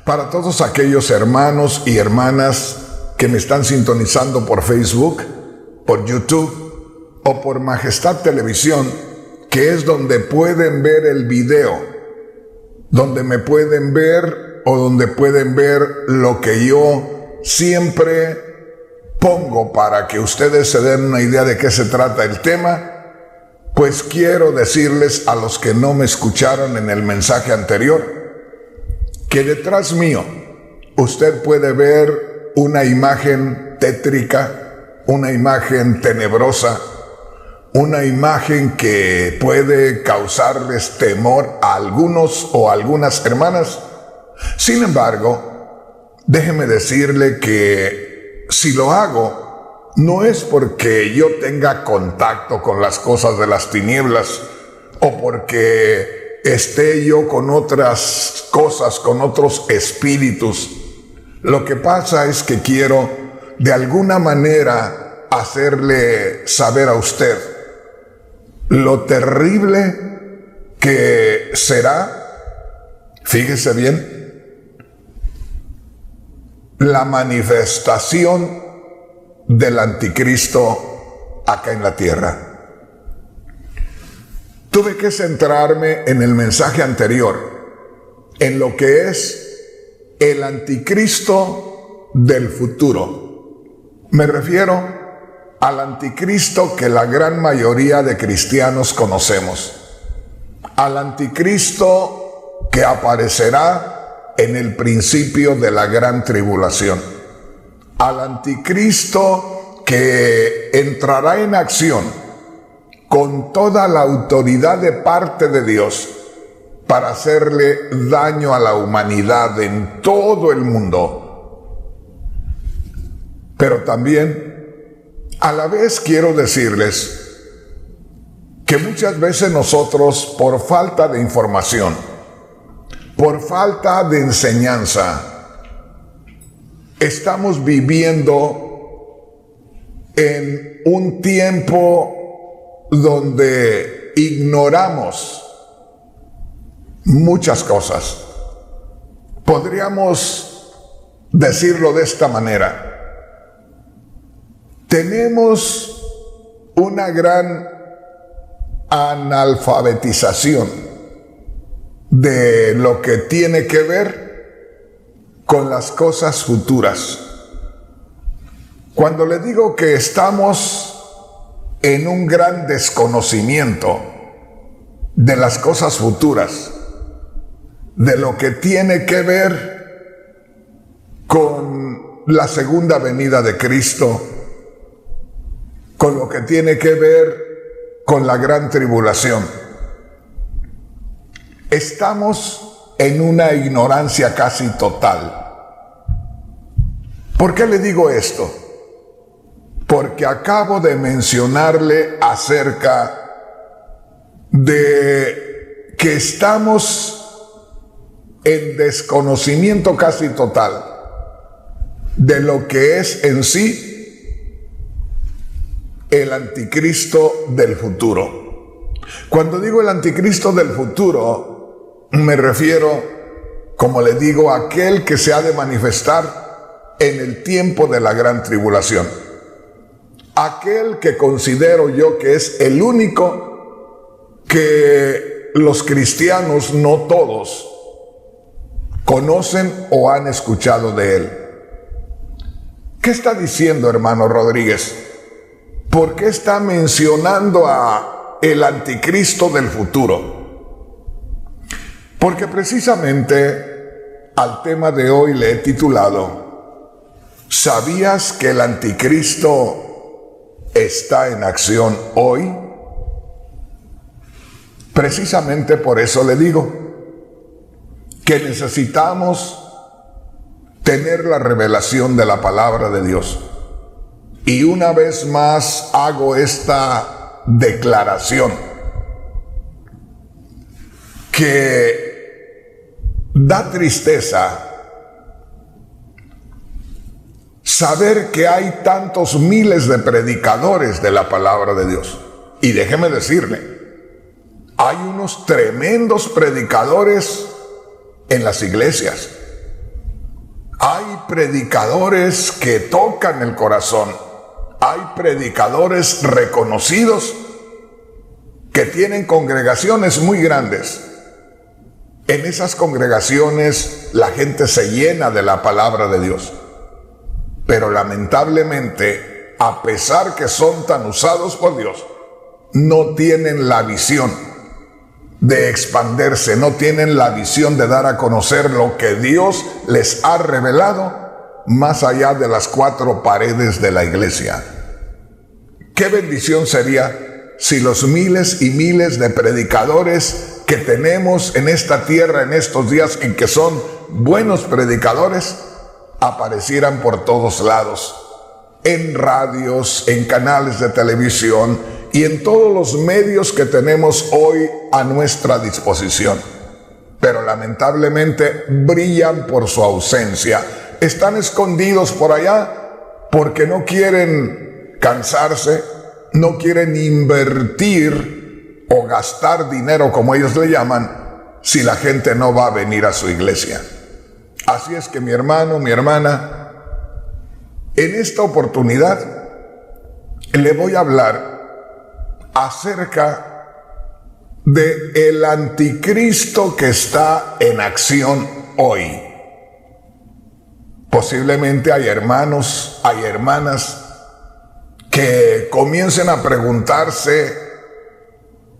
Para todos aquellos hermanos y hermanas que me están sintonizando por Facebook, por YouTube o por Majestad Televisión, que es donde pueden ver el video, donde me pueden ver o donde pueden ver lo que yo siempre pongo para que ustedes se den una idea de qué se trata el tema. Pues quiero decirles a los que no me escucharon en el mensaje anterior, que detrás mío usted puede ver una imagen tétrica, una imagen tenebrosa, una imagen que puede causarles temor a algunos o a algunas hermanas. Sin embargo, déjeme decirle que si lo hago, no es porque yo tenga contacto con las cosas de las tinieblas o porque esté yo con otras cosas, con otros espíritus. Lo que pasa es que quiero de alguna manera hacerle saber a usted lo terrible que será, fíjese bien, la manifestación del anticristo acá en la tierra. Tuve que centrarme en el mensaje anterior, en lo que es el anticristo del futuro. Me refiero al anticristo que la gran mayoría de cristianos conocemos, al anticristo que aparecerá en el principio de la gran tribulación, al anticristo que entrará en acción con toda la autoridad de parte de Dios para hacerle daño a la humanidad en todo el mundo. Pero también, a la vez quiero decirles que muchas veces nosotros, por falta de información, por falta de enseñanza, estamos viviendo en un tiempo donde ignoramos muchas cosas. Podríamos decirlo de esta manera: tenemos una gran analfabetización de lo que tiene que ver con las cosas futuras. Cuando le digo que estamos en un gran desconocimiento de las cosas futuras, de lo que tiene que ver con la segunda venida de Cristo, con lo que tiene que ver con la gran tribulación, estamos en una ignorancia casi total. ¿Por qué le digo esto? Porque acabo de mencionarle acerca de que estamos en desconocimiento casi total de lo que es en sí el anticristo del futuro. Cuando digo el anticristo del futuro, me refiero, como le digo, a aquel que se ha de manifestar en el tiempo de la gran tribulación. Aquel que considero yo que es el único que los cristianos, no todos, conocen o han escuchado de él. ¿Qué está diciendo, hermano Rodríguez? ¿Por qué está mencionando a el anticristo del futuro? Porque precisamente al tema de hoy le he titulado: ¿sabías que el anticristo está en acción hoy? Precisamente por eso le digo que necesitamos tener la revelación de la palabra de Dios. Y una vez más hago esta declaración, que da tristeza saber que hay tantos miles de predicadores de la palabra de Dios. Y déjeme decirle, hay unos tremendos predicadores en las iglesias. Hay predicadores que tocan el corazón. Hay predicadores reconocidos que tienen congregaciones muy grandes. En esas congregaciones la gente se llena de la palabra de Dios. Pero lamentablemente, a pesar que son tan usados por Dios, no tienen la visión de expandirse, no tienen la visión de dar a conocer lo que Dios les ha revelado más allá de las 4 paredes de la iglesia. Qué bendición sería si los miles y miles de predicadores que tenemos en esta tierra en estos días, en que son buenos predicadores, aparecieran por todos lados, en radios, en canales de televisión y en todos los medios que tenemos hoy a nuestra disposición. Pero lamentablemente brillan por su ausencia. Están escondidos por allá porque no quieren cansarse, no quieren invertir o gastar dinero, como ellos le llaman, si la gente no va a venir a su iglesia. Así es que mi hermano, mi hermana, en esta oportunidad le voy a hablar acerca de el anticristo que está en acción hoy. Posiblemente hay hermanos, hay hermanas que comiencen a preguntarse,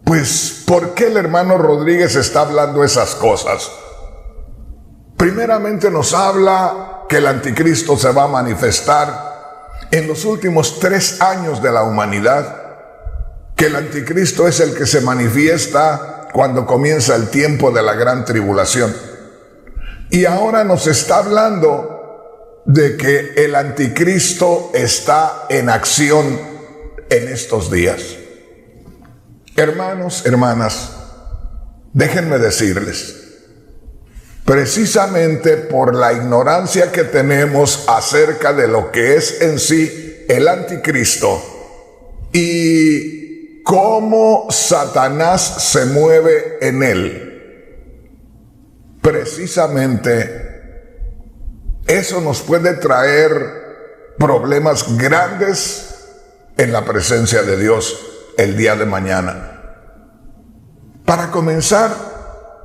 pues, ¿por qué el hermano Rodríguez está hablando esas cosas? Primeramente nos habla que el anticristo se va a manifestar en los últimos 3 años de la humanidad, que el anticristo es el que se manifiesta cuando comienza el tiempo de la gran tribulación. Y ahora nos está hablando de que el anticristo está en acción en estos días. Hermanos, hermanas, déjenme decirles, precisamente por la ignorancia que tenemos acerca de lo que es en sí el anticristo y cómo Satanás se mueve en él, precisamente eso nos puede traer problemas grandes en la presencia de Dios el día de mañana. Para comenzar,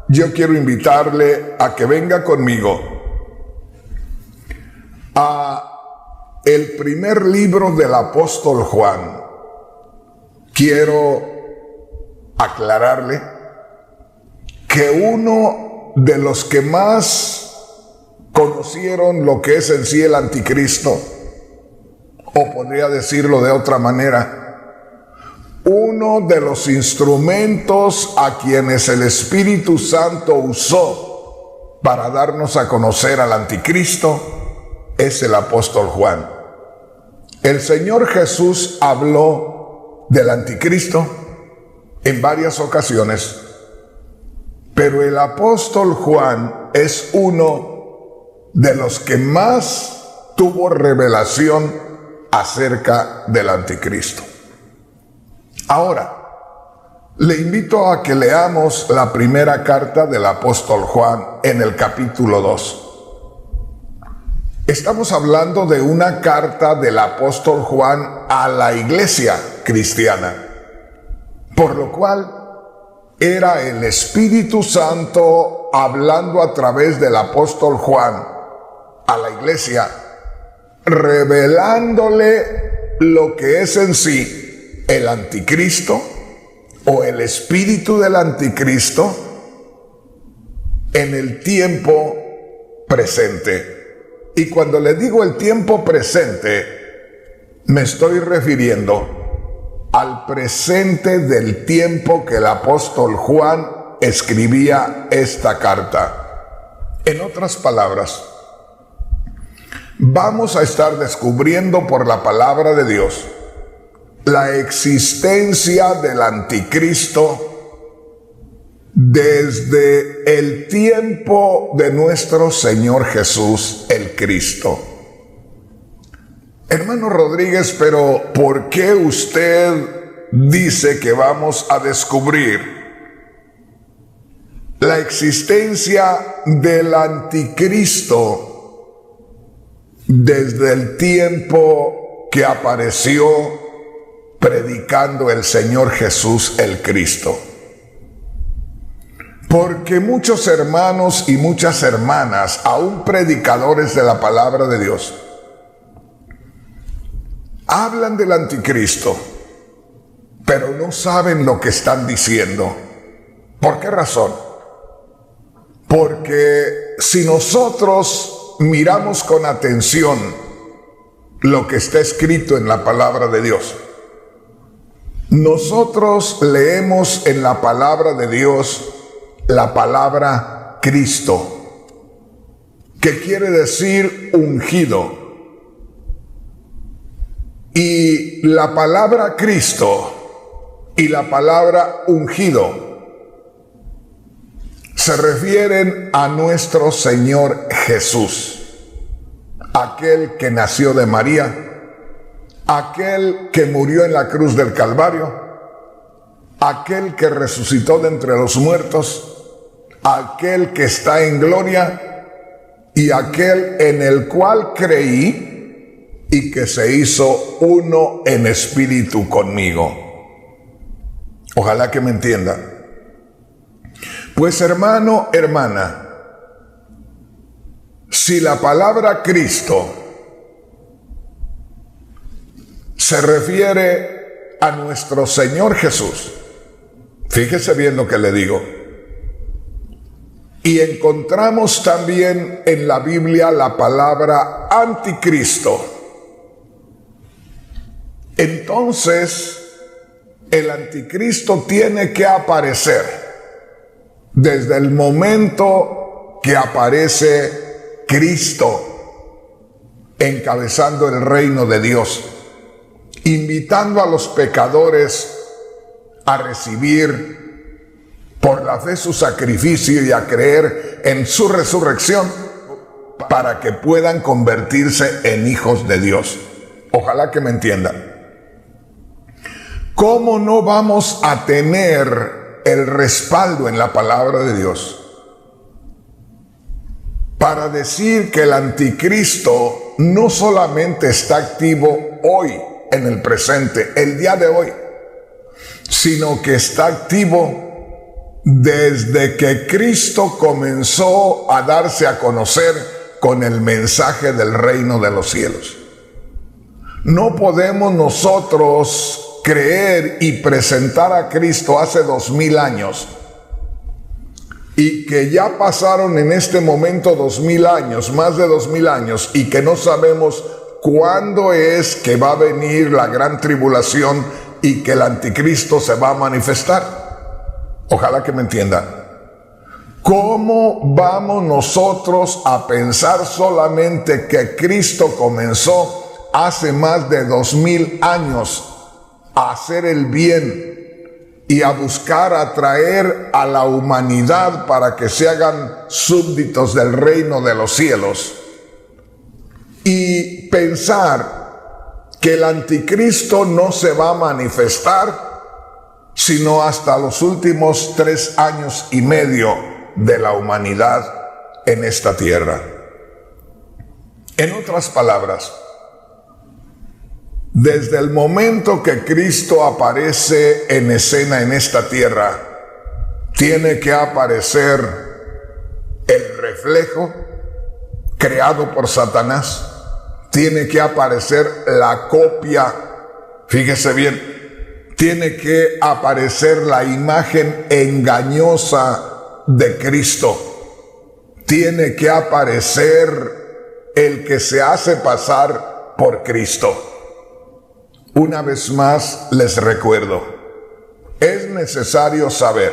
yo quiero invitarle a que venga conmigo a el primer libro del apóstol Juan. Quiero aclararle que uno de los que más conocieron lo que es en sí el anticristo, o podría decirlo de otra manera, uno de los instrumentos a quienes el Espíritu Santo usó para darnos a conocer al anticristo es el apóstol Juan. El Señor Jesús habló del anticristo en varias ocasiones, pero el apóstol Juan es uno de los que más tuvo revelación acerca del anticristo. Ahora, le invito a que leamos la primera carta del apóstol Juan en el capítulo 2. Estamos hablando de una carta del apóstol Juan a la iglesia cristiana, por lo cual era el Espíritu Santo hablando a través del apóstol Juan a la iglesia, revelándole lo que es en sí el anticristo o el espíritu del anticristo en el tiempo presente. Y cuando le digo el tiempo presente, me estoy refiriendo al presente del tiempo que el apóstol Juan escribía esta carta. En otras palabras, vamos a estar descubriendo por la palabra de Dios la existencia del anticristo desde el tiempo de nuestro Señor Jesús el Cristo. Hermano Rodríguez, pero ¿por qué usted dice que vamos a descubrir la existencia del anticristo desde el tiempo que apareció predicando el Señor Jesús el Cristo. Porque muchos hermanos y muchas hermanas, aún predicadores de la palabra de Dios, hablan del anticristo, pero no saben lo que están diciendo. ¿Por qué razón? Porque si nosotros miramos con atención lo que está escrito en la palabra de Dios, nosotros leemos en la palabra de Dios la palabra Cristo, que quiere decir ungido. Y la palabra Cristo y la palabra ungido se refieren a nuestro Señor Jesús, aquel que nació de María, aquel que murió en la cruz del Calvario, aquel que resucitó de entre los muertos, aquel que está en gloria y aquel en el cual creí y que se hizo uno en espíritu conmigo. Ojalá que me entienda. Pues hermano, hermana, si la palabra Cristo se refiere a nuestro Señor Jesús, fíjese bien lo que le digo, y encontramos también en la Biblia la palabra anticristo, entonces el anticristo tiene que aparecer desde el momento que aparece Cristo encabezando el reino de Dios, invitando a los pecadores a recibir por la fe su sacrificio y a creer en su resurrección para que puedan convertirse en hijos de Dios. Ojalá que me entiendan. ¿Cómo no vamos a tener el respaldo en la palabra de Dios para decir que el anticristo no solamente está activo hoy, en el presente, el día de hoy, sino que está activo desde que Cristo comenzó a darse a conocer con el mensaje del reino de los cielos? No podemos nosotros creer y presentar a Cristo hace 2000 años y que ya pasaron en este momento 2000 años, más de 2000 años, y que no sabemos cuándo es que va a venir la gran tribulación y que el anticristo se va a manifestar. Ojalá que me entiendan. ¿Cómo vamos nosotros a pensar solamente que Cristo comenzó hace más de 2000 años a hacer el bien y a buscar atraer a la humanidad para que se hagan súbditos del reino de los cielos, y pensar que el anticristo no se va a manifestar sino hasta los últimos 3 años y medio de la humanidad en esta tierra? En otras palabras, desde el momento que Cristo aparece en escena en esta tierra, tiene que aparecer el reflejo creado por Satanás, tiene que aparecer la copia, fíjese bien, tiene que aparecer la imagen engañosa de Cristo, tiene que aparecer el que se hace pasar por Cristo. Una vez más les recuerdo, es necesario saber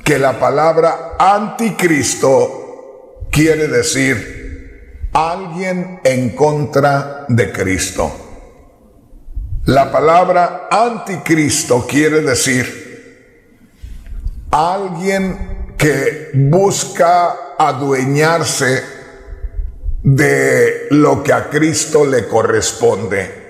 que la palabra anticristo quiere decir alguien en contra de Cristo. La palabra anticristo quiere decir alguien que busca adueñarse de lo que a Cristo le corresponde.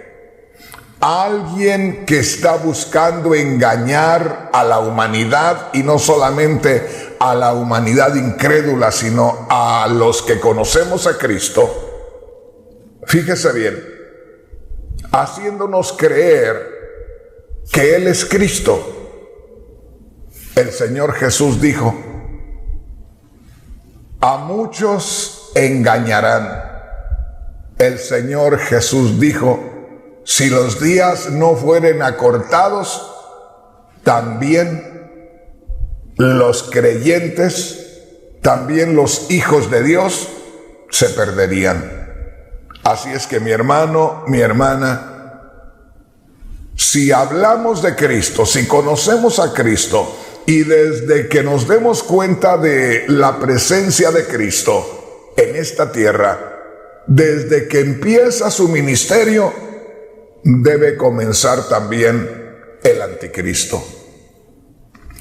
Alguien que está buscando engañar a la humanidad, y no solamente a la humanidad incrédula, sino a los que conocemos a Cristo, Fíjese bien, haciéndonos creer que Él es Cristo. El Señor Jesús dijo: a muchos engañarán. El Señor Jesús dijo: si los días no fueren acortados, también los creyentes, también los hijos de Dios, se perderían. Así es que mi hermano, mi hermana, si hablamos de Cristo, si conocemos a Cristo, y desde que nos demos cuenta de la presencia de Cristo en esta tierra, desde que empieza su ministerio, debe comenzar también el anticristo.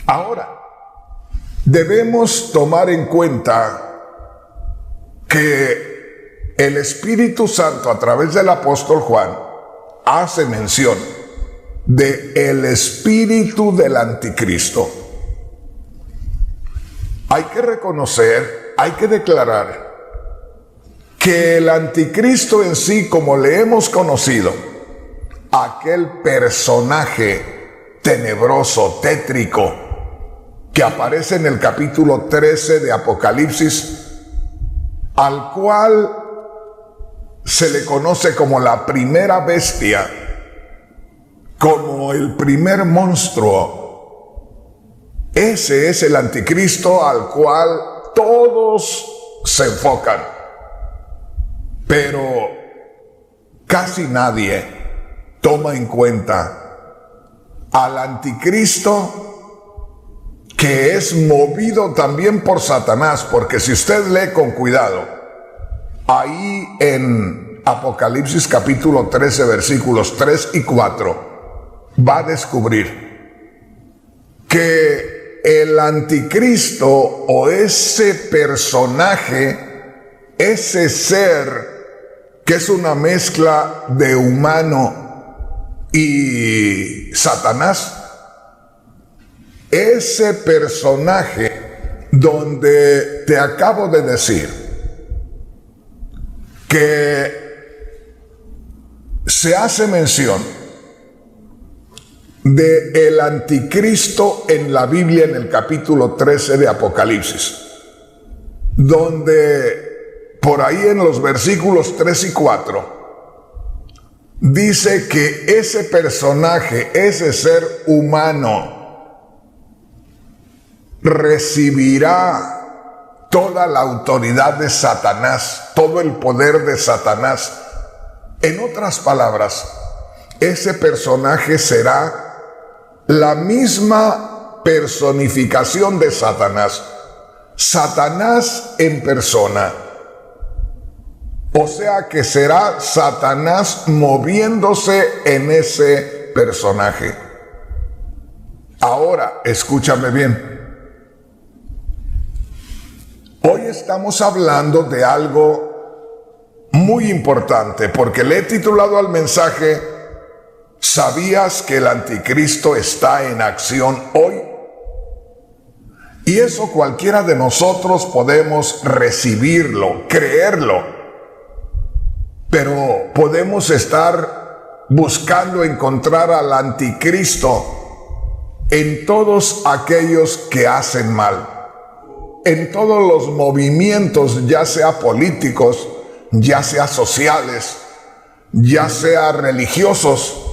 Ahora, debemos tomar en cuenta que el Espíritu Santo, a través del apóstol Juan, hace mención de el espíritu del anticristo. Hay que reconocer, hay que declarar que el anticristo en sí, como le hemos conocido, aquel personaje tenebroso, tétrico, que aparece en el capítulo 13 de Apocalipsis, al cual se le conoce como la primera bestia, como el primer monstruo. Ese es el anticristo al cual todos se enfocan, pero casi nadie toma en cuenta al anticristo, que es movido también por Satanás, porque si usted lee con cuidado, ahí en Apocalipsis capítulo 13, versículos 3 y 4, va a descubrir que el anticristo, o ese personaje, ese ser que es una mezcla de humano y Satanás, ese personaje donde te acabo de decir que se hace mención de el anticristo en la Biblia, en el capítulo 13 de Apocalipsis, donde por ahí en los versículos 3 y 4 dice que ese personaje, ese ser humano, recibirá toda la autoridad de Satanás, todo el poder de Satanás. En otras palabras, ese personaje será la misma personificación de Satanás. Satanás en persona. O sea que será Satanás moviéndose en ese personaje. Ahora, escúchame bien. Hoy estamos hablando de algo muy importante, porque le he titulado al mensaje: ¿sabías que el anticristo está en acción hoy? Y eso cualquiera de nosotros podemos recibirlo, creerlo, pero podemos estar buscando encontrar al anticristo en todos aquellos que hacen mal, en todos los movimientos, ya sea políticos, ya sea sociales, ya sea religiosos,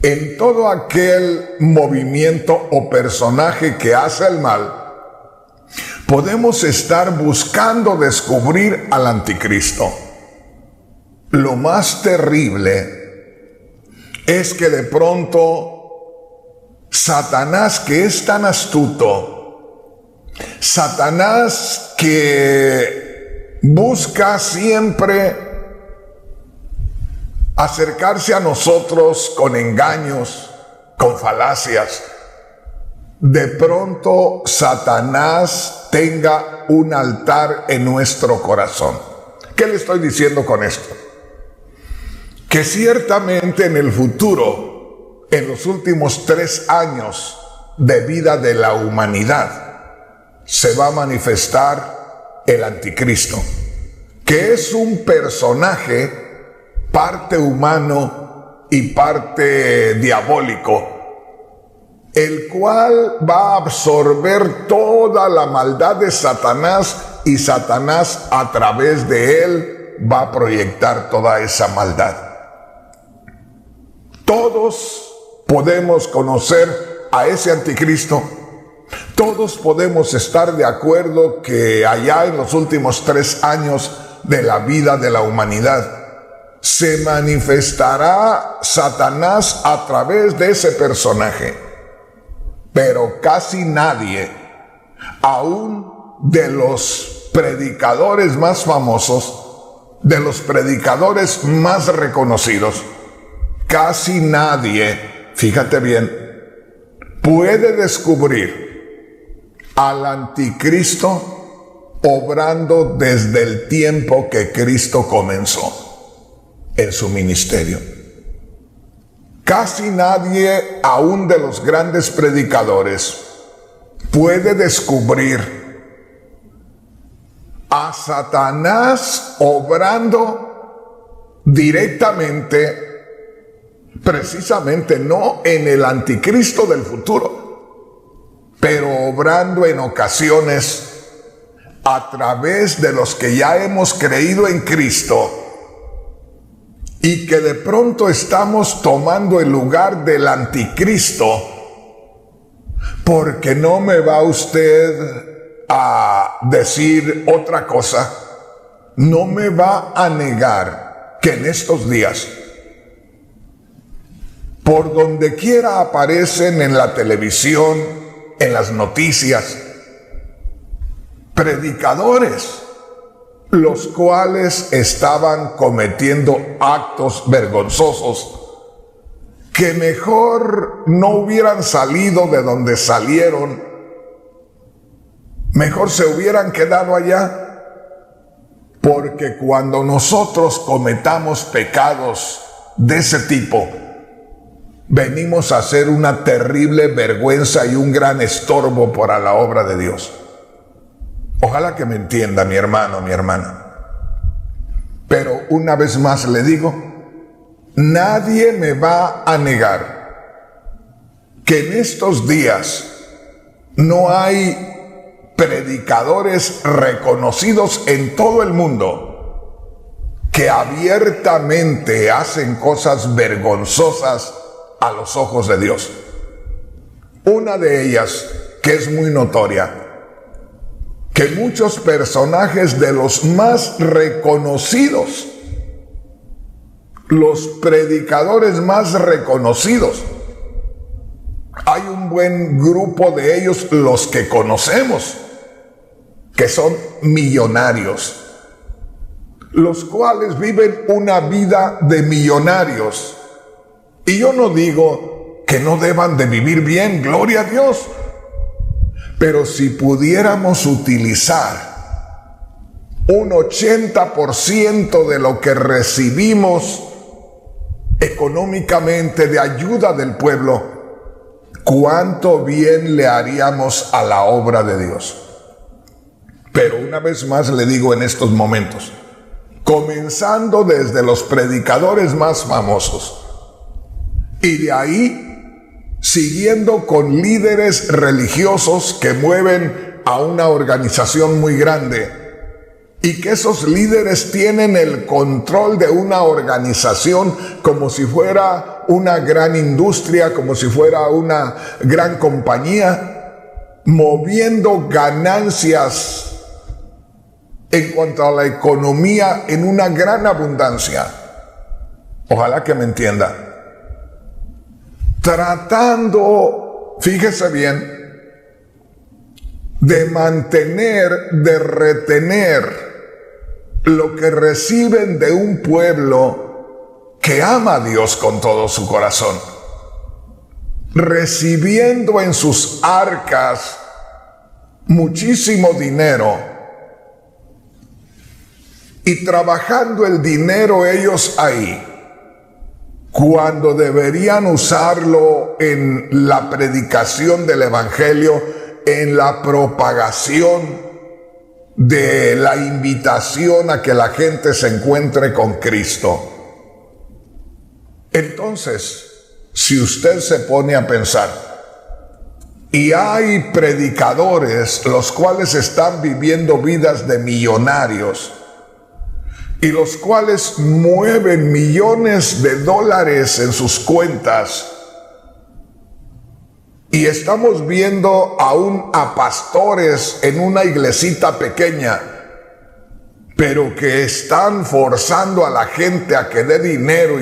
en todo aquel movimiento o personaje que hace el mal, podemos estar buscando descubrir al anticristo. Lo más terrible es que de pronto Satanás, que es tan astuto, Satanás que busca siempre acercarse a nosotros con engaños, con falacias, de pronto Satanás tenga un altar en nuestro corazón. ¿Qué le estoy diciendo con esto? Que ciertamente en el futuro, en los últimos 3 años de vida de la humanidad, se va a manifestar el anticristo. que es un personaje parte humano y parte diabólico, el cual va a absorber toda la maldad de Satanás, y Satanás a través de él va a proyectar toda esa maldad. Todos podemos conocer a ese anticristo. Todos podemos estar de acuerdo que allá en los últimos 3 años de la vida de la humanidad se manifestará Satanás a través de ese personaje. Pero casi nadie, aún de los predicadores más famosos, de los predicadores más reconocidos, casi nadie, fíjate bien, puede descubrir al anticristo obrando desde el tiempo que Cristo comenzó en su ministerio. Casi nadie, aún de los grandes predicadores, puede descubrir a Satanás obrando directamente, precisamente no en el anticristo del futuro, pero obrando en ocasiones a través de los que ya hemos creído en Cristo, y que de pronto estamos tomando el lugar del anticristo, porque no me va usted a decir otra cosa, no me va a negar que en estos días, por donde quiera aparecen en la televisión, en las noticias, predicadores, los cuales estaban cometiendo actos vergonzosos que mejor no hubieran salido de donde salieron, mejor se hubieran quedado allá, porque cuando nosotros cometamos pecados de ese tipo, venimos a hacer una terrible vergüenza y un gran estorbo para la obra de Dios. Ojalá que me entienda mi hermano, mi hermana. Pero una vez más le digo, nadie me va a negar que en estos días no hay predicadores reconocidos en todo el mundo que abiertamente hacen cosas vergonzosas a los ojos de Dios. Una de ellas, que es muy notoria, que muchos personajes de los más reconocidos, los predicadores más reconocidos, hay un buen grupo de ellos, los que conocemos, que son millonarios, los cuales viven una vida de millonarios. Y yo no digo que no deban de vivir bien, gloria a Dios. Pero si pudiéramos utilizar un 80% de lo que recibimos económicamente de ayuda del pueblo, ¿cuánto bien le haríamos a la obra de Dios? Pero una vez más le digo en estos momentos, comenzando desde los predicadores más famosos, y de ahí siguiendo con líderes religiosos que mueven a una organización muy grande, y que esos líderes tienen el control de una organización como si fuera una gran industria, como si fuera una gran compañía, moviendo ganancias en cuanto a la economía en una gran abundancia. Ojalá que me entienda. Tratando, fíjese bien, de mantener, de retener lo que reciben de un pueblo que ama a Dios con todo su corazón, recibiendo en sus arcas muchísimo dinero y trabajando el dinero ellos ahí, cuando deberían usarlo en la predicación del evangelio, en la propagación de la invitación a que la gente se encuentre con Cristo. Entonces, si usted se pone a pensar, y hay predicadores los cuales están viviendo vidas de millonarios y los cuales mueven millones de dólares en sus cuentas, y estamos viendo aún a pastores en una iglesita pequeña, pero que están forzando a la gente a que dé dinero,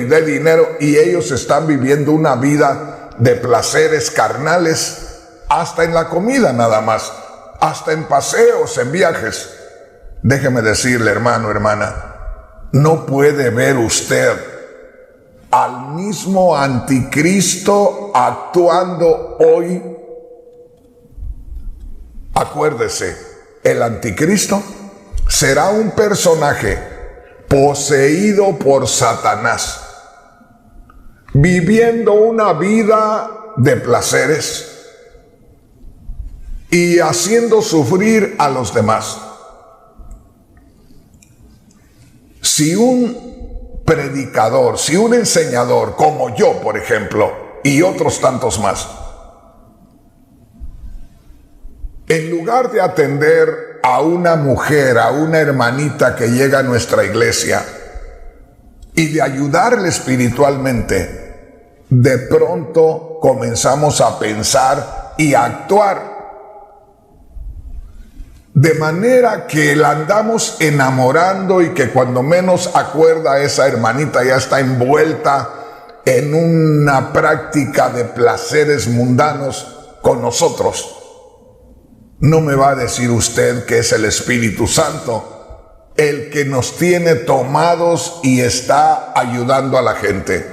y ellos están viviendo una vida de placeres carnales, hasta en la comida nada más, hasta en paseos, en viajes. Déjeme decirle, hermano, hermana, no puede ver usted al mismo anticristo actuando hoy. Acuérdese, el anticristo será un personaje poseído por Satanás, viviendo una vida de placeres y haciendo sufrir a los demás. Si un predicador, si un enseñador como yo, por ejemplo, y otros tantos más, en lugar de atender a una mujer, a una hermanita que llega a nuestra iglesia y de ayudarle espiritualmente, de pronto comenzamos a pensar y a actuar de manera que la andamos enamorando, y que cuando menos acuerda esa hermanita ya está envuelta en una práctica de placeres mundanos con nosotros. No me va a decir usted que es el Espíritu Santo el que nos tiene tomados y está ayudando a la gente.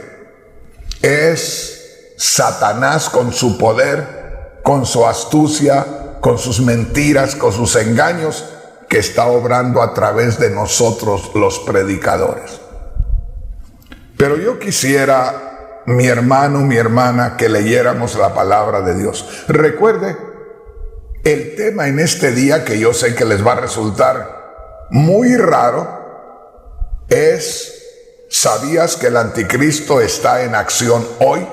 Es Satanás con su poder, con su astucia, con sus mentiras, con sus engaños, que está obrando a través de nosotros los predicadores. Pero yo quisiera, mi hermano, mi hermana, que leyéramos la palabra de Dios. Recuerde, el tema en este día, que yo sé que les va a resultar muy raro, es: ¿sabías que el anticristo está en acción hoy?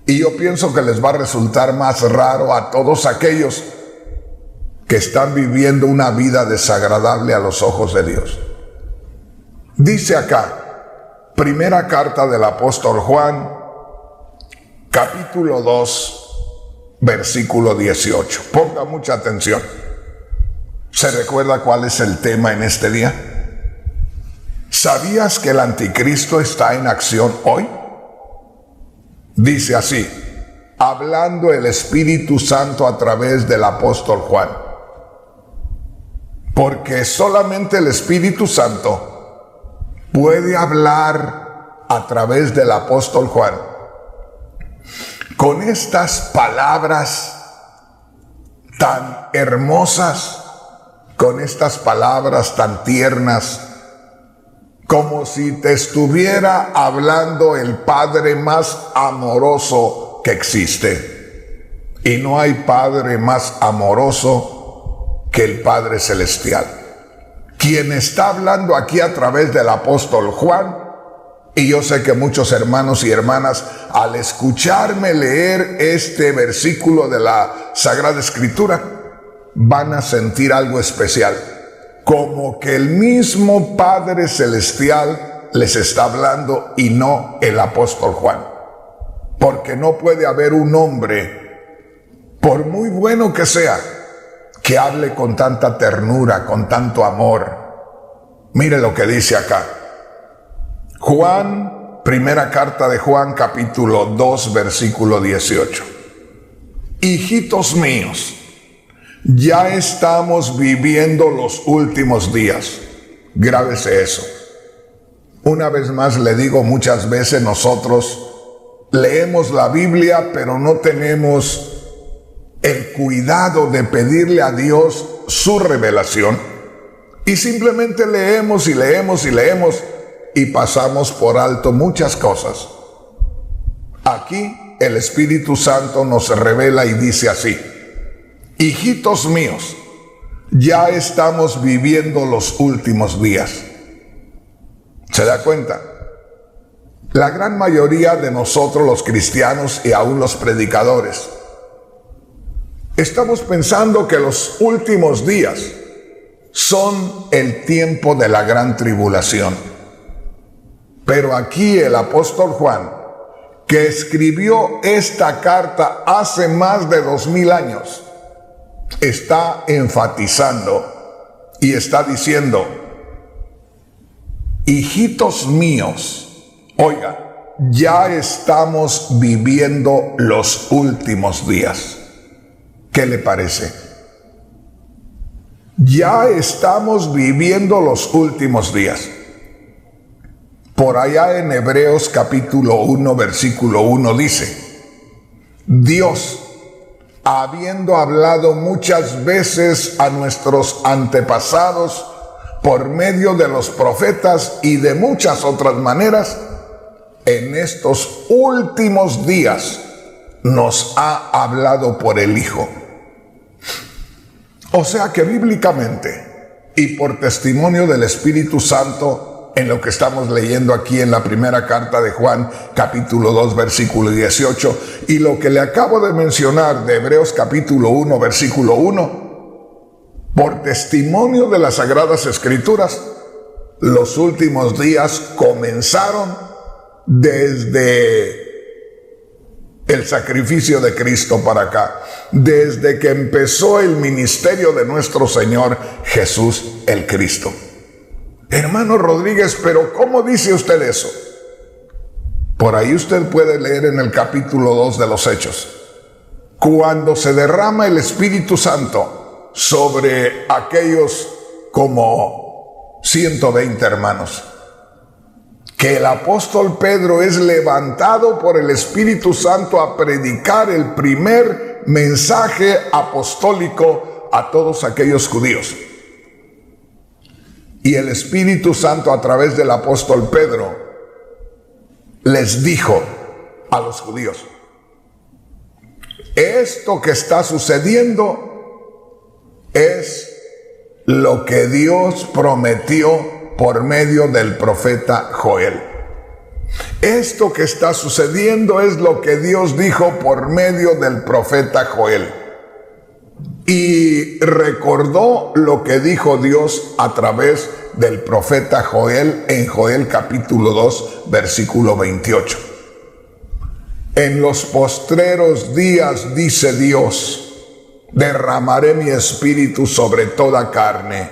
Y yo pienso que les va a resultar más raro a todos aquellos que están viviendo una vida desagradable a los ojos de Dios. Dice acá, primera carta del apóstol Juan, capítulo 2, versículo 18. Ponga mucha atención. ¿Se recuerda cuál es el tema en este día? ¿Sabías que el anticristo está en acción hoy? Dice así, hablando el Espíritu Santo a través del apóstol Juan. Porque solamente el Espíritu Santo puede hablar a través del apóstol Juan con estas palabras tan hermosas, con estas palabras tan tiernas, como si te estuviera hablando el Padre más amoroso que existe. Y no hay Padre más amoroso que el Padre Celestial, quien está hablando aquí a través del apóstol Juan. Y yo sé que muchos hermanos y hermanas, al escucharme leer este versículo de la Sagrada Escritura, van a sentir algo especial, como que el mismo Padre Celestial les está hablando y no el apóstol Juan. Porque no puede haber un hombre, por muy bueno que sea, que hable con tanta ternura, con tanto amor. Mire lo que dice acá. Juan, primera carta de Juan, capítulo 2, versículo 18. Hijitos míos, ya estamos viviendo los últimos días. Grábese eso. Una vez más le digo, muchas veces nosotros leemos la Biblia, pero no tenemos el cuidado de pedirle a Dios su revelación. Y simplemente leemos y leemos y leemos y pasamos por alto muchas cosas. Aquí el Espíritu Santo nos revela y dice así: hijitos míos, ya estamos viviendo los últimos días. ¿Se da cuenta? La gran mayoría de nosotros los cristianos y aún los predicadores estamos pensando que los últimos días son el tiempo de la gran tribulación. Pero aquí el apóstol Juan, que escribió esta carta hace más de 2000 años, está enfatizando y está diciendo: hijitos míos, oiga, ya estamos viviendo los últimos días. ¿Qué le parece? Ya estamos viviendo los últimos días. Por allá en Hebreos capítulo 1, versículo 1 dice: Dios, habiendo hablado muchas veces a nuestros antepasados por medio de los profetas y de muchas otras maneras, en estos últimos días nos ha hablado por el Hijo. O sea que bíblicamente y por testimonio del Espíritu Santo, en lo que estamos leyendo aquí en la primera carta de Juan, capítulo 2, versículo 18, y lo que le acabo de mencionar de Hebreos capítulo 1, versículo 1, por testimonio de las Sagradas Escrituras, los últimos días comenzaron desde el sacrificio de Cristo para acá, desde que empezó el ministerio de nuestro Señor Jesús el Cristo. Hermano Rodríguez, pero ¿cómo dice usted eso? Por ahí usted puede leer en el capítulo 2 de los Hechos, cuando se derrama el Espíritu Santo sobre aquellos como 120 hermanos, que el apóstol Pedro es levantado por el Espíritu Santo a predicar el primer mensaje apostólico a todos aquellos judíos. Y el Espíritu Santo, a través del apóstol Pedro, les dijo a los judíos: esto que está sucediendo es lo que Dios prometió por medio del profeta Joel. Esto que está sucediendo es lo que Dios dijo por medio del profeta Joel. Y recordó lo que dijo Dios a través del profeta Joel en Joel capítulo 2, versículo 28. En los postreros días, dice Dios, derramaré mi espíritu sobre toda carne.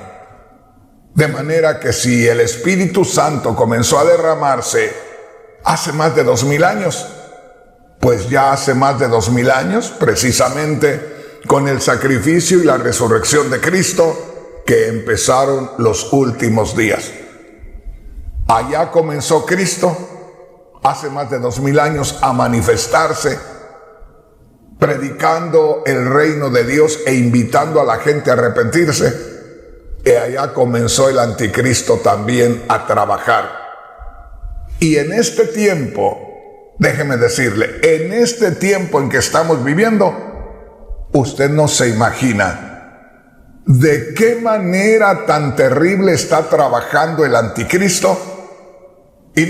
De manera que si el Espíritu Santo comenzó a derramarse hace más de 2000 años, pues ya hace más de 2000 años, precisamente con el sacrificio y la resurrección de Cristo, que empezaron los últimos días. Allá comenzó Cristo, hace más de 2000 años, a manifestarse, predicando el reino de Dios e invitando a la gente a arrepentirse. Y allá comenzó el anticristo también a trabajar. Y en este tiempo, déjeme decirle, en este tiempo en que estamos viviendo, usted no se imagina de qué manera tan terrible está trabajando el anticristo. Y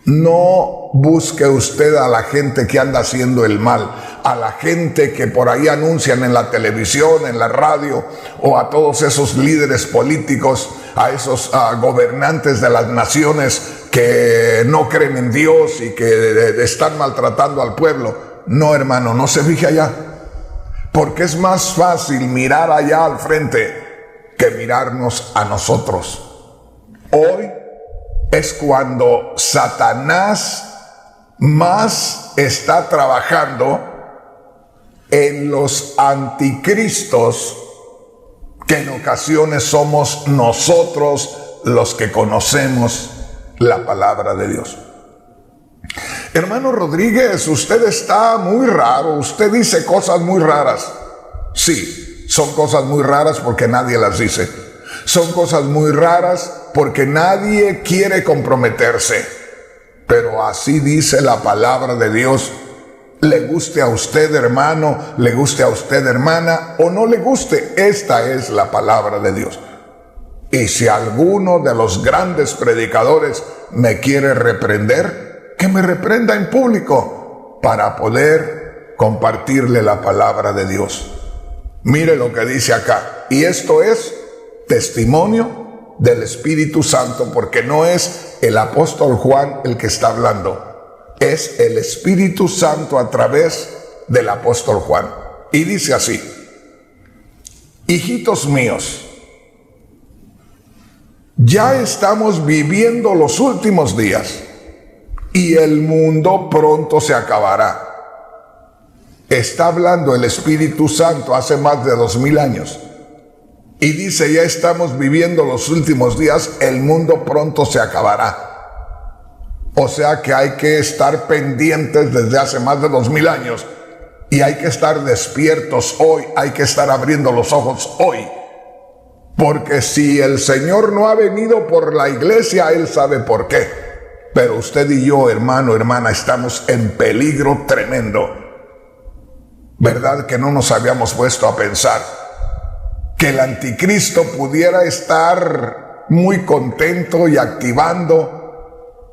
no busque usted a la gente que anda haciendo el mal, a la gente que por ahí anuncian en la televisión, en la radio, o a todos esos líderes políticos, a esos gobernantes de las naciones que no creen en Dios y que están maltratando al pueblo. No, hermano, no se fije allá, porque es más fácil mirar allá al frente que mirarnos a nosotros. Hoy es cuando Satanás más está trabajando en los anticristos, que en ocasiones somos nosotros los que conocemos la palabra de Dios. Hermano Rodríguez, usted está muy raro, usted dice cosas muy raras. Sí, son cosas muy raras porque nadie las dice. Son cosas muy raras porque nadie quiere comprometerse. Pero así dice la palabra de Dios. le guste a usted, hermano, le guste a usted, hermana, o no le guste. Esta es la palabra de Dios. Y si alguno de los grandes predicadores me quiere reprender, que me reprenda en público para poder compartirle la palabra de Dios. Mire lo que dice acá. Y esto es testimonio del Espíritu Santo, porque no es el apóstol Juan el que está hablando. Es el Espíritu Santo a través del apóstol Juan. Y dice así: hijitos míos, ya estamos viviendo los últimos días y el mundo pronto se acabará. Está hablando el Espíritu Santo hace más de 2000 años. Y dice, ya estamos viviendo los últimos días, el mundo pronto se acabará. O sea que hay que estar pendientes desde hace más de 2000 años. Y hay que estar despiertos hoy, hay que estar abriendo los ojos hoy. Porque si el Señor no ha venido por la iglesia, Él sabe por qué. Pero usted y yo, hermano, hermana, estamos en peligro tremendo. ¿Verdad que no nos habíamos puesto a pensar que el anticristo pudiera estar muy contento y activando,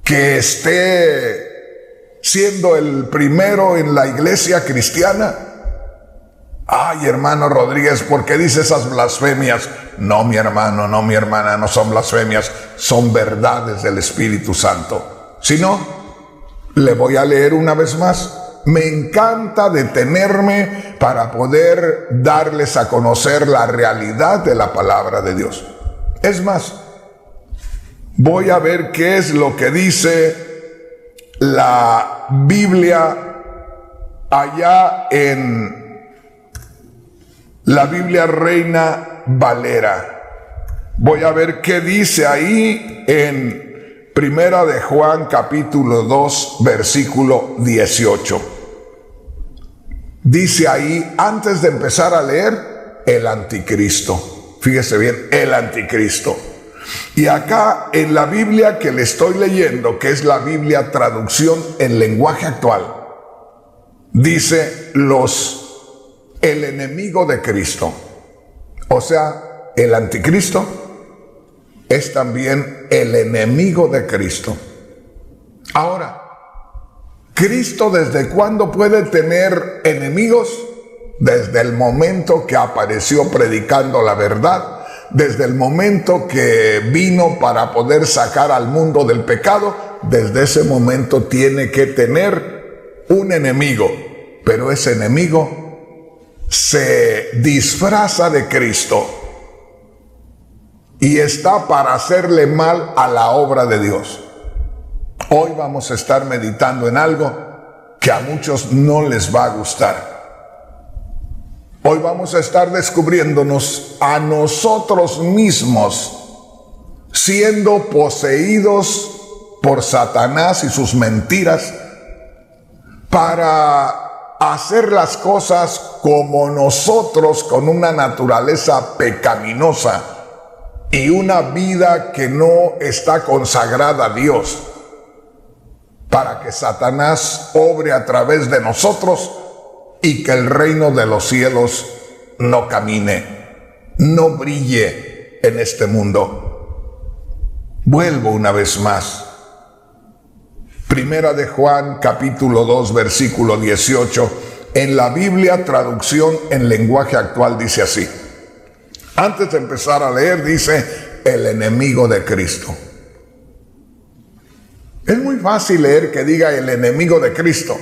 que esté siendo el primero en la iglesia cristiana? Ay, hermano Rodríguez, ¿por qué dice esas blasfemias? No, mi hermano, no, mi hermana, no son blasfemias, son verdades del Espíritu Santo. Si no, le voy a leer una vez más. Me encanta detenerme para poder darles a conocer la realidad de la palabra de Dios. Es más, voy a ver qué es lo que dice la Biblia allá en la Biblia Reina Valera. Voy a ver qué dice ahí en Primera de Juan capítulo 2 versículo 18. Dice ahí, antes de empezar a leer, el anticristo. Fíjese bien, el anticristo. Y acá en la Biblia que le estoy leyendo, que es la Biblia traducción en lenguaje actual, dice el enemigo de Cristo. O sea, el anticristo es también el enemigo de Cristo. Ahora, ¿Cristo desde cuándo puede tener enemigos? Desde el momento que apareció predicando la verdad, desde el momento que vino para poder sacar al mundo del pecado, desde ese momento tiene que tener un enemigo. Pero ese enemigo se disfraza de Cristo y está para hacerle mal a la obra de Dios. Hoy vamos a estar meditando en algo que a muchos no les va a gustar. Hoy vamos a estar descubriéndonos a nosotros mismos siendo poseídos por Satanás y sus mentiras para hacer las cosas como nosotros, con una naturaleza pecaminosa y una vida que no está consagrada a Dios, para que Satanás obre a través de nosotros y que el reino de los cielos no camine, no brille en este mundo. Vuelvo una vez más. Primera de Juan, capítulo 2, versículo 18, en la Biblia traducción en lenguaje actual dice así. Antes de empezar a leer dice, el enemigo de Cristo. Es muy fácil leer que diga el enemigo de Cristo,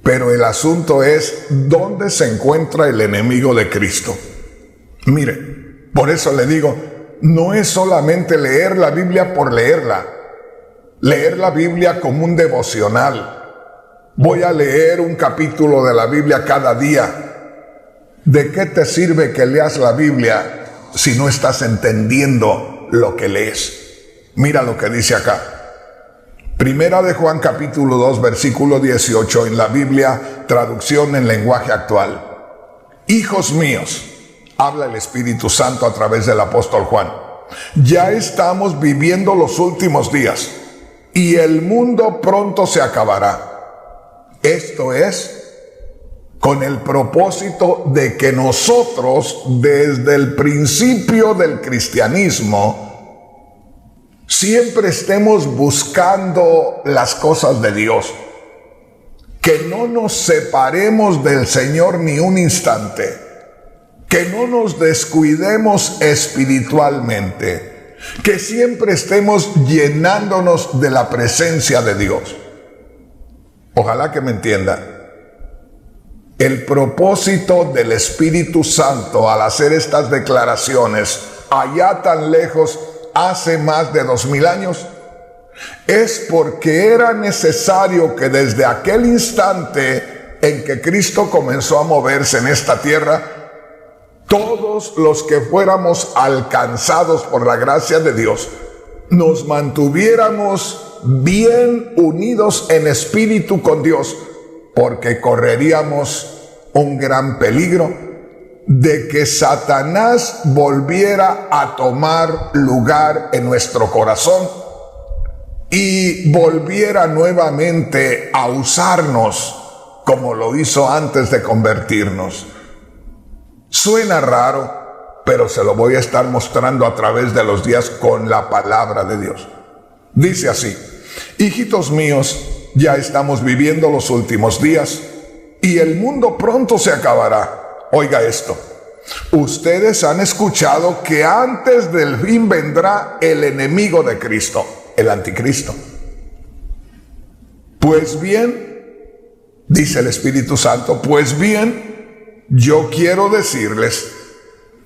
pero el asunto es ¿dónde se encuentra el enemigo de Cristo? Mire, por eso le digo, no es solamente leer la Biblia por leerla, leer la Biblia como un devocional. Voy a leer un capítulo de la Biblia cada día. ¿De qué te sirve que leas la Biblia si no estás entendiendo lo que lees? Mira lo que dice acá. Primera de Juan capítulo 2 versículo 18 en la Biblia traducción en lenguaje actual. Hijos míos, habla el Espíritu Santo a través del apóstol Juan. Ya estamos viviendo los últimos días y el mundo pronto se acabará. Esto es con el propósito de que nosotros, desde el principio del cristianismo, siempre estemos buscando las cosas de Dios. Que no nos separemos del Señor ni un instante. Que no nos descuidemos espiritualmente. Que siempre estemos llenándonos de la presencia de Dios. Ojalá que me entienda. El propósito del Espíritu Santo al hacer estas declaraciones allá tan lejos, hace más de 2000 años, es porque era necesario que desde aquel instante en que Cristo comenzó a moverse en esta tierra, todos los que fuéramos alcanzados por la gracia de Dios, nos mantuviéramos bien unidos en espíritu con Dios, porque correríamos un gran peligro de que Satanás volviera a tomar lugar en nuestro corazón y volviera nuevamente a usarnos como lo hizo antes de convertirnos. Suena raro, pero se lo voy a estar mostrando a través de los días con la palabra de Dios. Dice así: hijitos míos, ya estamos viviendo los últimos días y el mundo pronto se acabará. Oiga esto. Ustedes han escuchado que antes del fin vendrá el enemigo de Cristo, el anticristo. Pues bien, dice el Espíritu Santo, pues bien, yo quiero decirles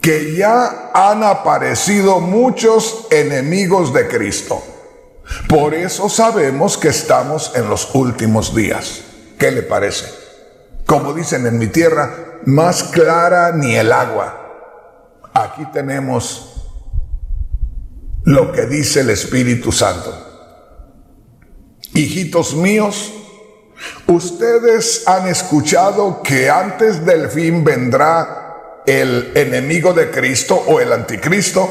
que ya han aparecido muchos enemigos de Cristo. Por eso sabemos que estamos en los últimos días. ¿Qué le parece? Como dicen en mi tierra, más clara ni el agua. Aquí tenemos lo que dice el Espíritu Santo. Hijitos míos, ustedes han escuchado que antes del fin vendrá el enemigo de Cristo o el anticristo.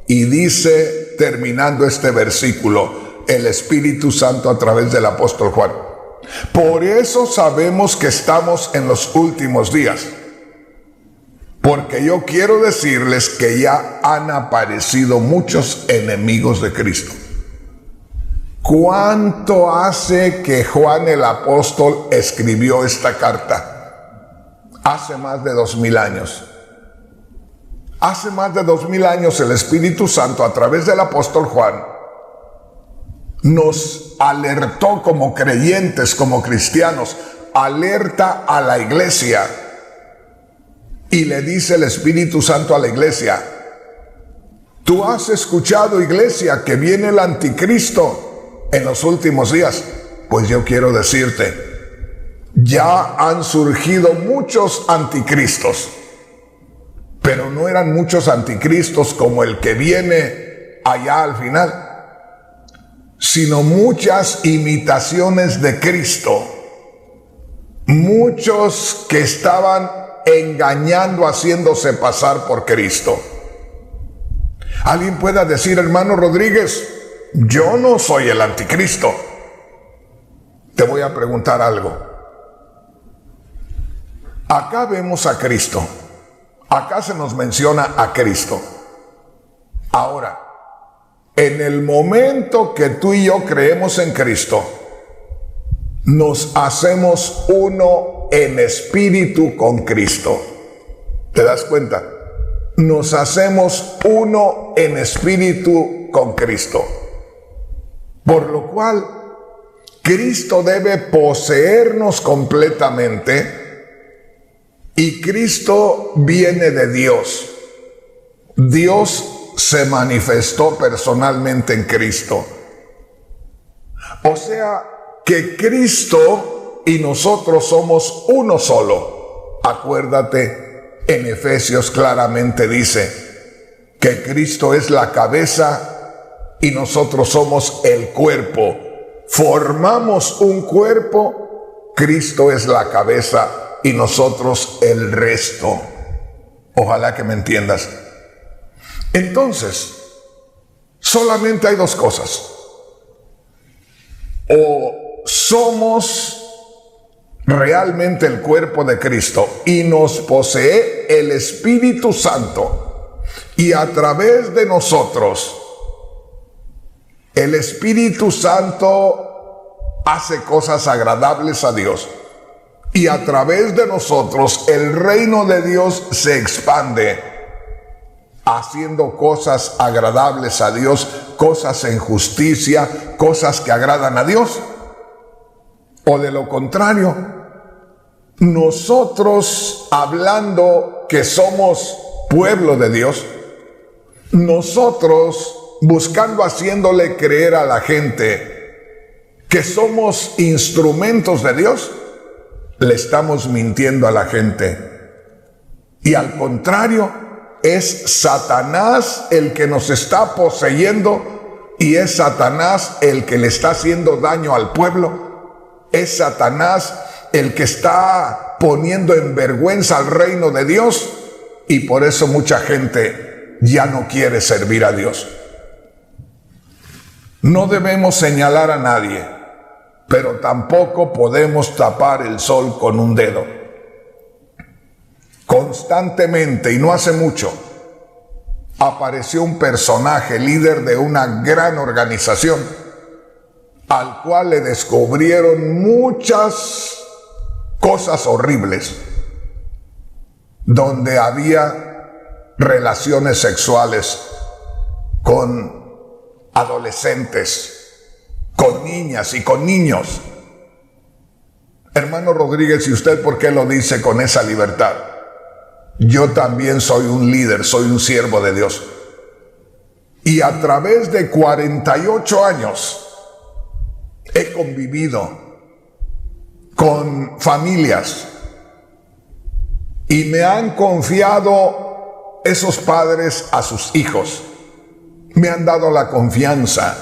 Y dice, terminando este versículo, el Espíritu Santo a través del apóstol Juan: por eso sabemos que estamos en los últimos días, porque yo quiero decirles que ya han aparecido muchos enemigos de Cristo. ¿Cuánto hace que Juan el apóstol escribió esta carta? Hace más de 2000 años. Hace más de 2000 años el Espíritu Santo a través del apóstol Juan nos alertó como creyentes, como cristianos, alerta a la iglesia y le dice el Espíritu Santo a la iglesia: tú has escuchado, iglesia, que viene el anticristo en los últimos días. Pues yo quiero decirte, ya han surgido muchos anticristos. Pero no eran muchos anticristos como el que viene allá al final, sino muchas imitaciones de Cristo. Muchos que estaban engañando, haciéndose pasar por Cristo. Alguien pueda decir: hermano Rodríguez, yo no soy el anticristo. Te voy a preguntar algo. Acá vemos a Cristo. Acá se nos menciona a Cristo. Ahora, en el momento que tú y yo creemos en Cristo, nos hacemos uno en espíritu con Cristo. ¿Te das cuenta? Nos hacemos uno en espíritu con Cristo. Por lo cual, Cristo debe poseernos completamente. Y Cristo viene de Dios. Dios se manifestó personalmente en Cristo. O sea que Cristo y nosotros somos uno solo. Acuérdate, en Efesios claramente dice que Cristo es la cabeza y nosotros somos el cuerpo. Formamos un cuerpo, Cristo es la cabeza y nosotros el resto. Ojalá que me entiendas. Entonces, solamente hay dos cosas. O somos realmente el cuerpo de Cristo y nos posee el Espíritu Santo, y a través de nosotros el Espíritu Santo hace cosas agradables a Dios, y a través de nosotros el reino de Dios se expande haciendo cosas agradables a Dios, cosas en justicia, cosas que agradan a Dios. O de lo contrario, nosotros, hablando que somos pueblo de Dios, nosotros buscando, haciéndole creer a la gente que somos instrumentos de Dios, le estamos mintiendo a la gente. Y al contrario, es Satanás el que nos está poseyendo, y es Satanás el que le está haciendo daño al pueblo. Es Satanás el que está poniendo en vergüenza al reino de Dios, y por eso mucha gente ya no quiere servir a Dios. No debemos señalar a nadie, pero tampoco podemos tapar el sol con un dedo. Constantemente, y no hace mucho, apareció un personaje líder de una gran organización al cual le descubrieron muchas cosas horribles, donde había relaciones sexuales con adolescentes, con niñas y con niños. Hermano Rodríguez, ¿y usted por qué lo dice con esa libertad? Yo también soy un líder, soy un siervo de Dios. Y a través de 48 años he convivido con familias, y me han confiado esos padres a sus hijos. Me han dado la confianza.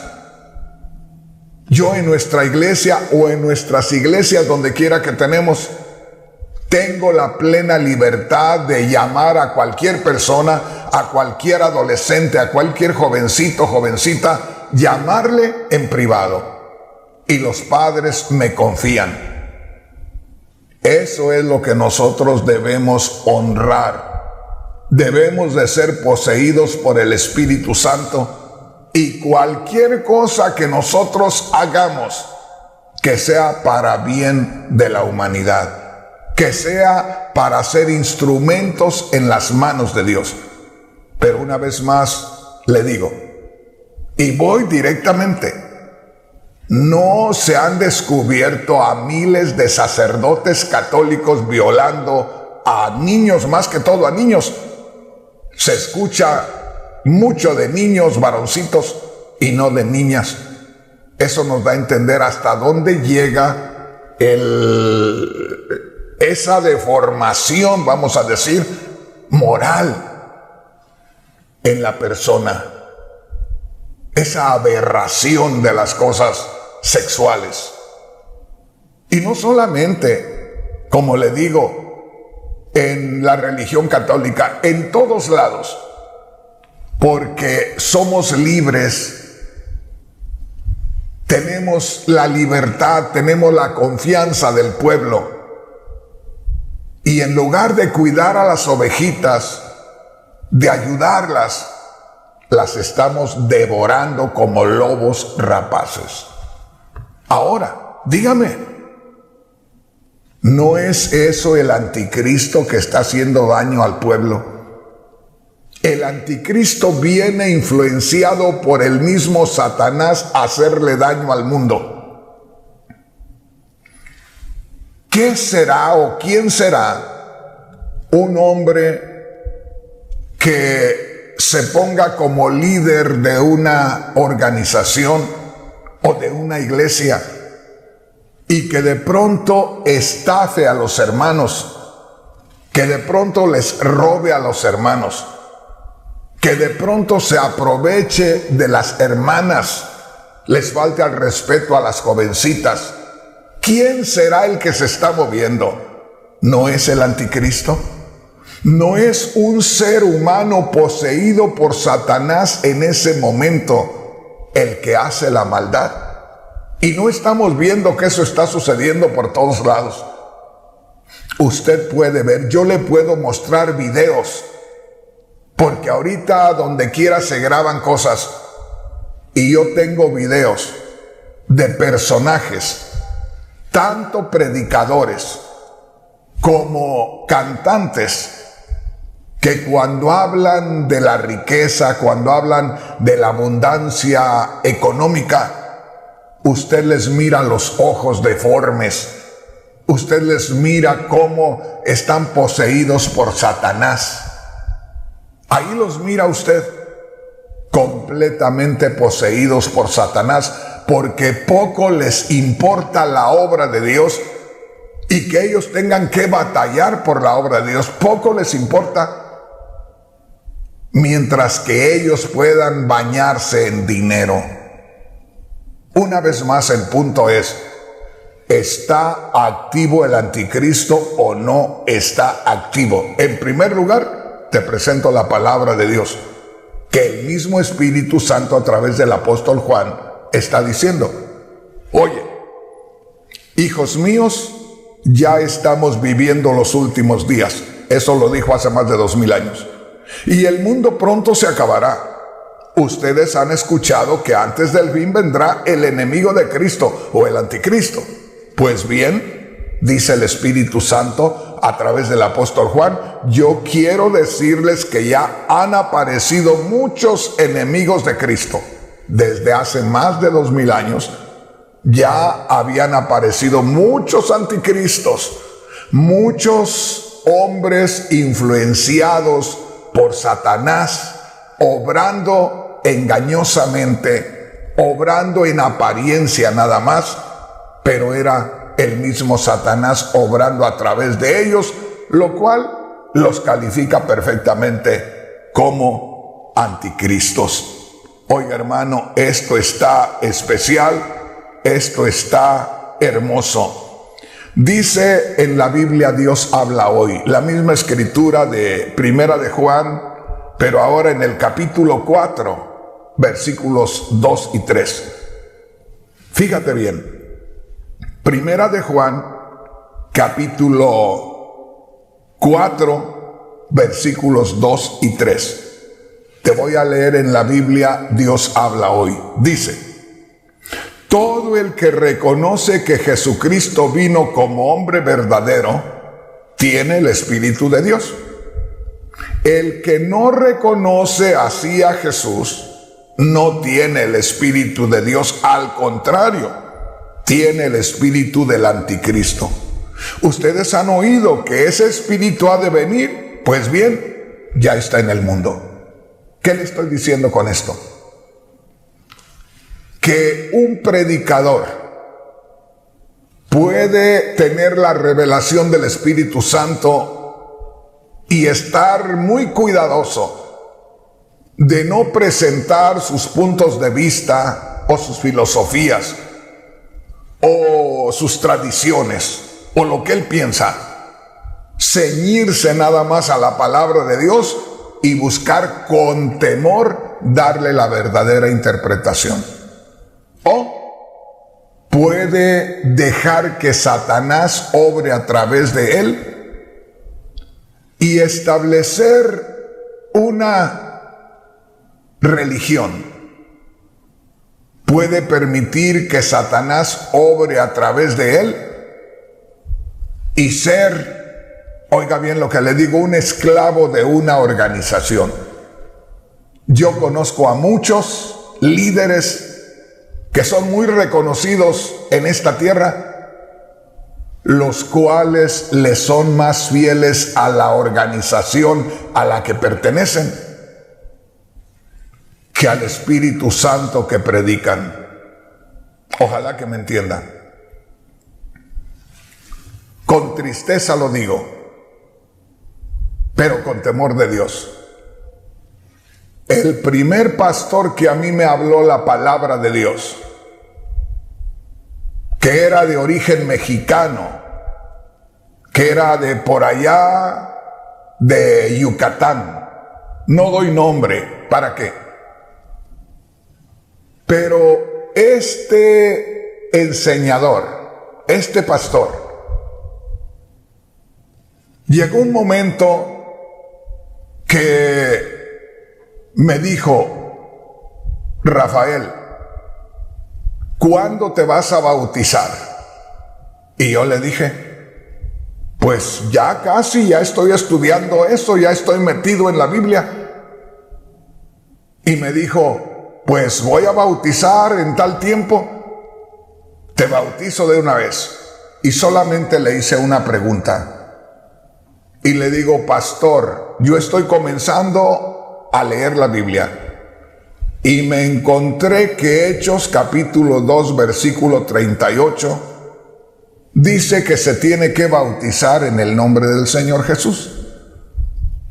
Yo en nuestra iglesia o en nuestras iglesias, donde quiera que tenemos, tengo la plena libertad de llamar a cualquier persona, a cualquier adolescente, a cualquier jovencito, jovencita, llamarle en privado. Y los padres me confían. Eso es lo que nosotros debemos honrar. Debemos de ser poseídos por el Espíritu Santo, y cualquier cosa que nosotros hagamos, que sea para bien de la humanidad, que sea para ser instrumentos en las manos de Dios. Pero una vez más le digo, y voy directamente, no se han descubierto a miles de sacerdotes católicos violando a niños, más que todo a niños. Se escucha mucho de niños, varoncitos, y no de niñas. Eso nos da a entender hasta dónde llega esa deformación, vamos a decir, moral en la persona. Esa aberración de las cosas sexuales. Y no solamente, como le digo, en la religión católica, en todos lados, porque somos libres, tenemos la libertad, tenemos la confianza del pueblo, y en lugar de cuidar a las ovejitas, de ayudarlas, las estamos devorando como lobos rapaces. Ahora, dígame, ¿no es eso el anticristo que está haciendo daño al pueblo? El anticristo viene influenciado por el mismo Satanás a hacerle daño al mundo. ¿Qué será o quién será un hombre que se ponga como líder de una organización o de una iglesia y que de pronto estafe a los hermanos, que de pronto les robe a los hermanos, que de pronto se aproveche de las hermanas, les falte al respeto a las jovencitas? ¿Quién será el que se está moviendo? ¿No es el anticristo? ¿No es un ser humano poseído por Satanás en ese momento el que hace la maldad? Y no estamos viendo que eso está sucediendo por todos lados. usted puede ver, yo le puedo mostrar videos, porque ahorita donde quiera se graban cosas, y yo tengo videos de personajes, tanto predicadores como cantantes, que cuando hablan de la riqueza, cuando hablan de la abundancia económica, usted les mira los ojos deformes, usted les mira cómo están poseídos por Satanás. Ahí los mira usted completamente poseídos por Satanás, porque poco les importa la obra de Dios y que ellos tengan que batallar por la obra de Dios. Poco les importa, mientras que ellos puedan bañarse en dinero. Una vez más, el punto es, ¿está activo el anticristo o no está activo? En primer lugar, te presento la palabra de Dios, que el mismo Espíritu Santo a través del apóstol Juan está diciendo: oye, hijos míos, ya estamos viviendo los últimos días. Eso lo dijo hace más de 2000 años. Y el mundo pronto se acabará. Ustedes han escuchado que antes del fin vendrá el enemigo de Cristo o el anticristo. Pues bien, dice el Espíritu Santo a través del apóstol Juan, yo quiero decirles que ya han aparecido muchos enemigos de Cristo. Desde hace más de 2000 años ya habían aparecido muchos anticristos, muchos hombres influenciados por Satanás, obrando engañosamente, obrando en apariencia nada más, pero era el mismo Satanás obrando a través de ellos, lo cual los califica perfectamente como anticristos. Oiga, hermano, esto está especial, esto está hermoso. Dice en la Biblia, Dios habla hoy, la misma escritura de Primera de Juan, pero ahora en el capítulo 4, versículos 2 y 3. Fíjate bien, Primera de Juan, capítulo 4, versículos 2 y 3. Te voy a leer en la Biblia, Dios habla hoy. Dice: todo el que reconoce que Jesucristo vino como hombre verdadero, tiene el Espíritu de Dios. El que no reconoce así a Jesús, no tiene el Espíritu de Dios, al contrario, tiene el espíritu del anticristo. Ustedes han oído que ese espíritu ha de venir, pues bien, ya está en el mundo. ¿Qué le estoy diciendo con esto? Que un predicador puede tener la revelación del Espíritu Santo y estar muy cuidadoso de no presentar sus puntos de vista o sus filosofías o sus tradiciones o lo que él piensa, ceñirse nada más a la palabra de Dios y buscar con temor darle la verdadera interpretación. O puede dejar que Satanás obre a través de él y establecer una religión. Puede permitir que Satanás obre a través de él y ser, oiga bien lo que le digo, un esclavo de una organización. Yo conozco a muchos líderes que son muy reconocidos en esta tierra, los cuales le son más fieles a la organización a la que pertenecen que al Espíritu Santo que predican. Ojalá que me entiendan. Con tristeza lo digo, pero con temor de Dios. El primer pastor que a mí me habló la palabra de Dios, que era de origen mexicano, que era de por allá de Yucatán, no doy nombre, ¿para qué? Pero este enseñador, este pastor, Llegó un momento que me dijo: Rafael, ¿cuándo te vas a bautizar? Y yo le dije: pues ya casi, ya estoy estudiando eso, ya estoy metido en la Biblia. Y me dijo: pues voy a bautizar en tal tiempo, te bautizo de una vez. Y solamente le hice una pregunta. Y le digo: pastor, yo estoy comenzando a leer la Biblia. Y me encontré que Hechos capítulo 2 versículo 38 dice que se tiene que bautizar en el nombre del Señor Jesús.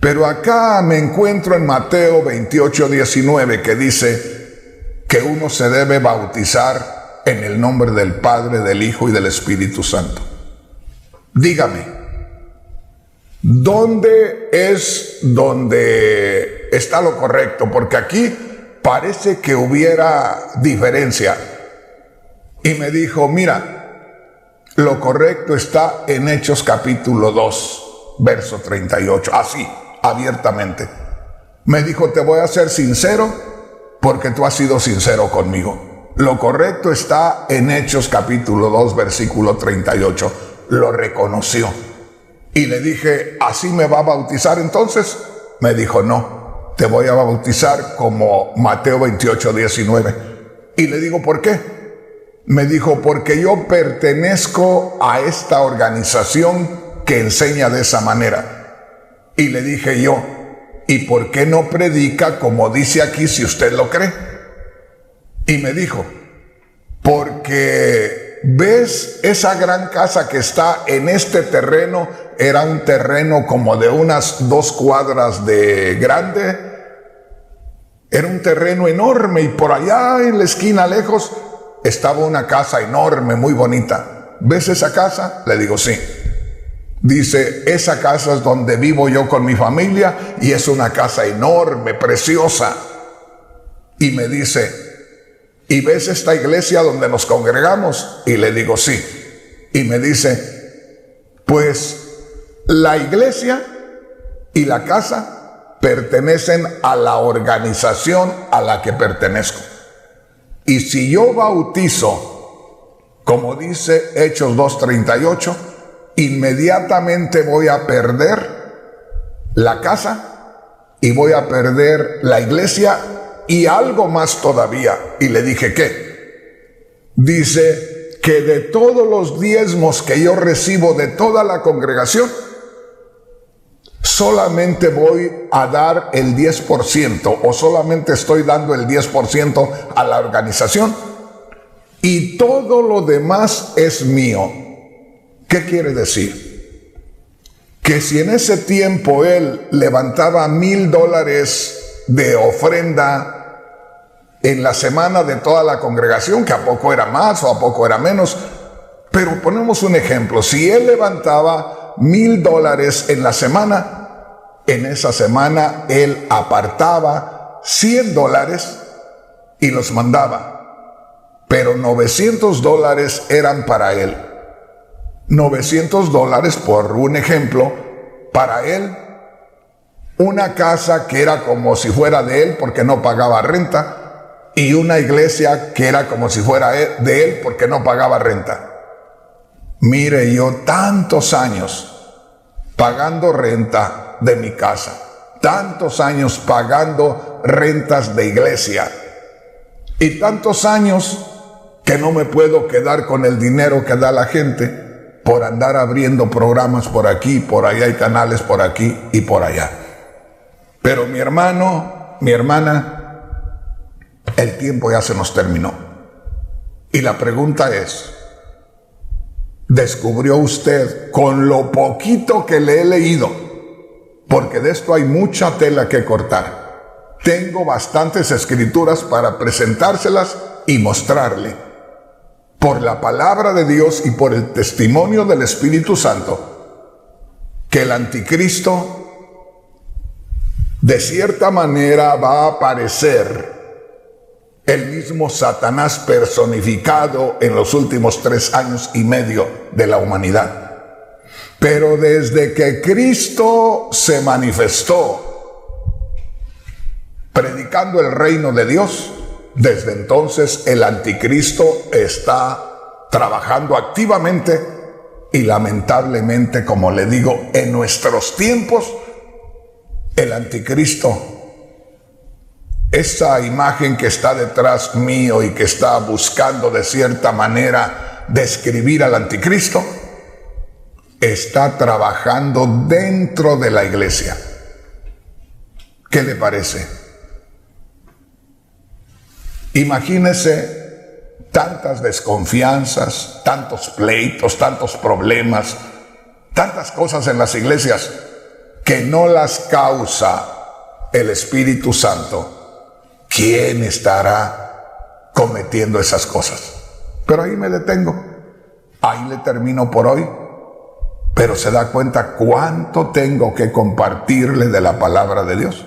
Pero acá me encuentro en Mateo 28:19 que dice que uno se debe bautizar en el nombre del Padre, del Hijo y del Espíritu Santo. Dígame, ¿dónde es donde está lo correcto? Porque aquí parece que hubiera diferencia. Y me dijo: mira, lo correcto está en Hechos capítulo 2, verso 38, así, abiertamente. Me dijo: te voy a ser sincero porque tú has sido sincero conmigo. Lo correcto está en Hechos capítulo 2, versículo 38. Lo reconoció. Y le dije: ¿así me va a bautizar entonces? Me dijo: no, te voy a bautizar como Mateo 28:19. Y le digo: ¿por qué? Me dijo: porque yo pertenezco a esta organización que enseña de esa manera. Y le dije yo: ¿y por qué no predica como dice aquí si usted lo cree? Y me dijo: porque ves esa gran casa que está en este terreno, era un terreno como de unas 2 cuadras de grande, era un terreno enorme, y por allá en la esquina lejos estaba una casa enorme, muy bonita. ¿Ves esa casa? Le digo: sí. Dice: esa casa es donde vivo yo con mi familia, y es una casa enorme, preciosa. Y me dice: ¿y ves esta iglesia donde nos congregamos? Y le digo: sí. Y me dice: pues la iglesia y la casa pertenecen a la organización a la que pertenezco. Y si yo bautizo, como dice Hechos 2:38, inmediatamente voy a perder la casa y voy a perder la iglesia y algo más todavía. Y le dije: ¿qué? Dice que de todos los diezmos que yo recibo de toda la congregación, solamente voy a dar el 10%, o solamente estoy dando el 10% a la organización, y todo lo demás es mío. ¿Qué quiere decir? Que si en ese tiempo él levantaba $1,000 de ofrenda en la semana de toda la congregación, que a poco era más o a poco era menos, pero ponemos un ejemplo: si él levantaba $1,000 en la semana, en esa semana él apartaba $100 y los mandaba, pero $900 eran para él. $900, por un ejemplo, para él, una casa que era como si fuera de él porque no pagaba renta, y una iglesia que era como si fuera de él porque no pagaba renta. Mire, yo tantos años pagando renta de mi casa, tantos años pagando rentas de iglesia, y tantos años que no me puedo quedar con el dinero que da la gente por andar abriendo programas por aquí, por allá, hay canales por aquí y por allá. Pero mi hermano, mi hermana, el tiempo ya se nos terminó. Y la pregunta es: ¿descubrió usted con lo poquito que le he leído? Porque de esto hay mucha tela que cortar. Tengo bastantes escrituras para presentárselas y mostrarle, por la palabra de Dios y por el testimonio del Espíritu Santo, que el anticristo de cierta manera va a aparecer el mismo Satanás personificado en los últimos 3 años y medio de la humanidad. Pero desde que Cristo se manifestó predicando el reino de Dios, desde entonces el anticristo está trabajando activamente y lamentablemente, como le digo, en nuestros tiempos, el anticristo, esa imagen que está detrás mío y que está buscando de cierta manera describir al anticristo, está trabajando dentro de la iglesia. ¿Qué le parece? Imagínese tantas desconfianzas, tantos pleitos, tantos problemas, tantas cosas en las iglesias que no las causa el Espíritu Santo. ¿Quién estará cometiendo esas cosas? Pero ahí me detengo. Ahí le termino por hoy. Pero se da cuenta cuánto tengo que compartirle de la palabra de Dios.